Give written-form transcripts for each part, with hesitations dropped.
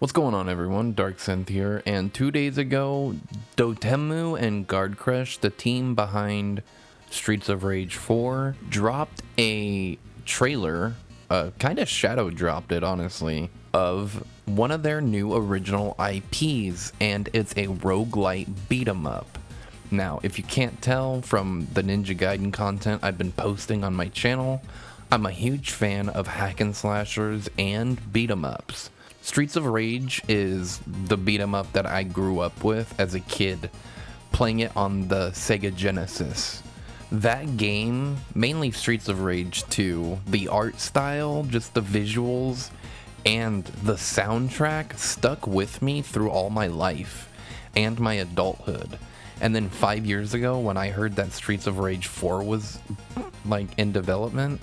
What's going on, everyone? DarkSynth here, and 2 days ago, Dotemu and Guardcrush, the team behind Streets of Rage 4, dropped a trailer, kind of shadow dropped it, honestly, of one of their new original IPs, and it's a roguelite beat-em-up. Now, if you can't tell from the Ninja Gaiden content I've been posting on my channel, I'm a huge fan of hack and slashers and beat-em-ups. Streets of Rage is the beat-em-up that I grew up with as a kid, playing it on the Sega Genesis. That game, mainly Streets of Rage 2, the art style, just the visuals, and the soundtrack stuck with me through all my life and my adulthood. And then 5 years ago, when I heard that Streets of Rage 4 was in development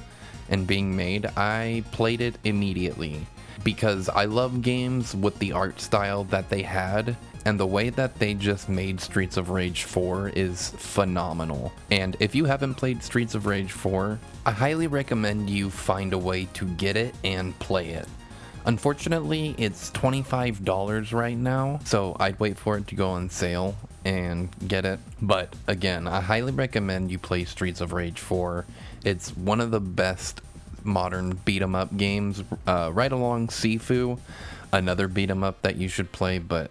and being made, I played it immediately. Because I love games with the art style that they had, and the way that they just made Streets of Rage 4 is phenomenal. And if you haven't played Streets of Rage 4, I highly recommend you find a way to get it and play it. Unfortunately, it's $25 right now, so I'd wait for it to go on sale and get it. But again, I highly recommend you play Streets of Rage 4. It's one of the best modern beat 'em up games, right along Sifu, another beat 'em up that you should play. But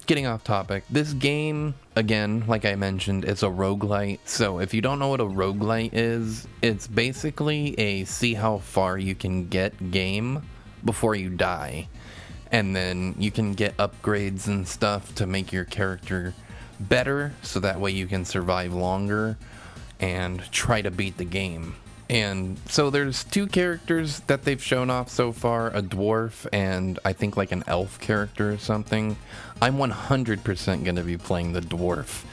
getting off topic, this game, again, like I mentioned, it's a roguelite. So if you don't know what a roguelite is, it's basically a see how far you can get game before you die, and then you can get upgrades and stuff to make your character better, so that way you can survive longer and try to beat the game. And so there's two characters that they've shown off so far, a dwarf and I think like an elf character or something. I'm 100% going to be playing the dwarf.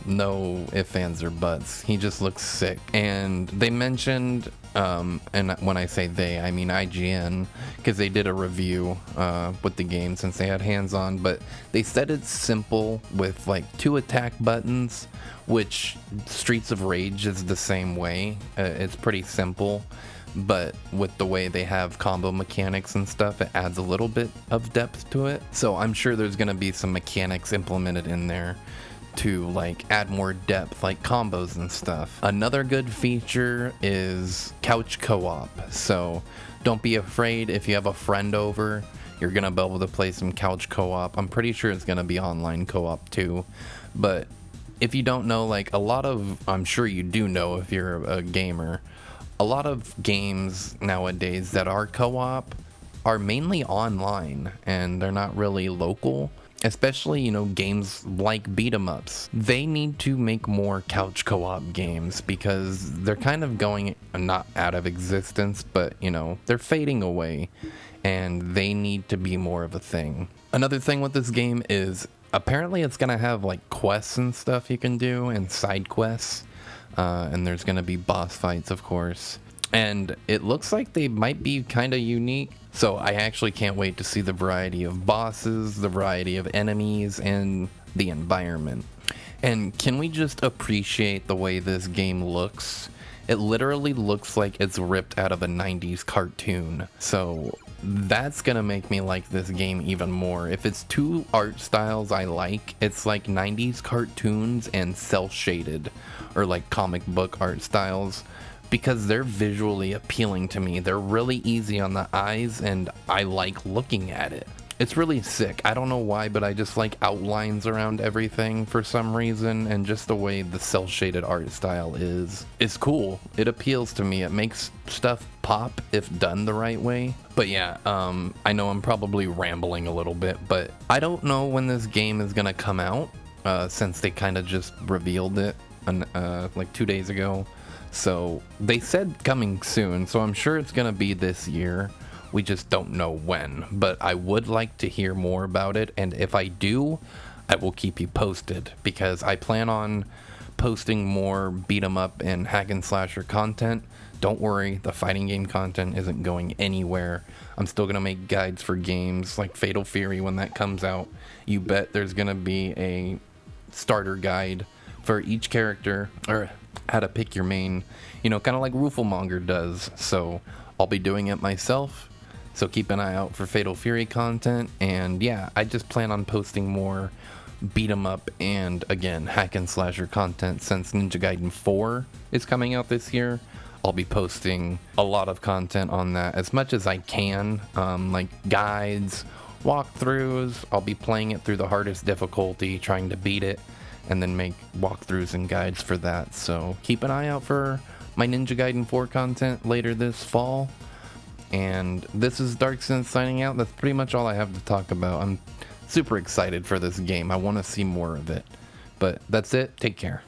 No ifs, ands, or buts. He just looks sick. And they mentioned, and when I say they, I mean IGN, because they did a review with the game since they had hands-on, but they said it's simple with like 2 attack buttons, which Streets of Rage is the same way. It's pretty simple, but with the way they have combo mechanics and stuff, it adds a little bit of depth to it. So I'm sure there's going to be some mechanics implemented in there to like add more depth, like combos and stuff. Another good feature is couch co-op. So don't be afraid if you have a friend over, you're gonna be able to play some couch co-op. I'm pretty sure it's gonna be online co-op too. But if you don't know, like I'm sure you do know if you're a gamer, a lot of games nowadays that are co-op are mainly online and they're not really local. Especially, games like beat 'em ups. They need to make more couch co-op games because they're kind of going, not out of existence, but they're fading away and they need to be more of a thing. Another thing with this game is apparently it's gonna have like quests and stuff you can do and side quests, and there's gonna be boss fights, of course. And it looks like they might be kind of unique. So I actually can't wait to see the variety of bosses, the variety of enemies, and the environment. And can we just appreciate the way this game looks? It literally looks like it's ripped out of a 90s cartoon. So that's gonna make me like this game even more. If it's 2 art styles I like, it's like 90s cartoons and cel-shaded, or like comic book art styles, because they're visually appealing to me. They're really easy on the eyes and I like looking at it. It's really sick. I don't know why, but I just like outlines around everything for some reason, and just the way the cel-shaded art style is cool. It appeals to me. It makes stuff pop if done the right way. But yeah, I know I'm probably rambling a little bit, but I don't know when this game is gonna come out, since they kind of just revealed it like 2 days ago. So they said coming soon, so I'm sure it's gonna be this year. We just don't know when, but I would like to hear more about it, and if I do, I will keep you posted, because I plan on posting more beat 'em up and hack and slasher content. Don't worry, the fighting game content isn't going anywhere. I'm still gonna make guides for games like Fatal Fury when that comes out. You bet there's gonna be a starter guide for each character, or how to pick your main, kind of like Rooflemonger does. So I'll be doing it myself. So keep an eye out for Fatal Fury content, and yeah, I just plan on posting more beat 'em up and, again, hack and slasher content since Ninja Gaiden 4 is coming out this year. I'll be posting a lot of content on that as much as I can, like guides, walkthroughs. I'll be playing it through the hardest difficulty, trying to beat it, and then make walkthroughs and guides for that. So keep an eye out for my Ninja Gaiden 4 content later this fall. And this is DarkSense signing out. That's pretty much all I have to talk about. I'm super excited for this game. I want to see more of it. But that's it. Take care.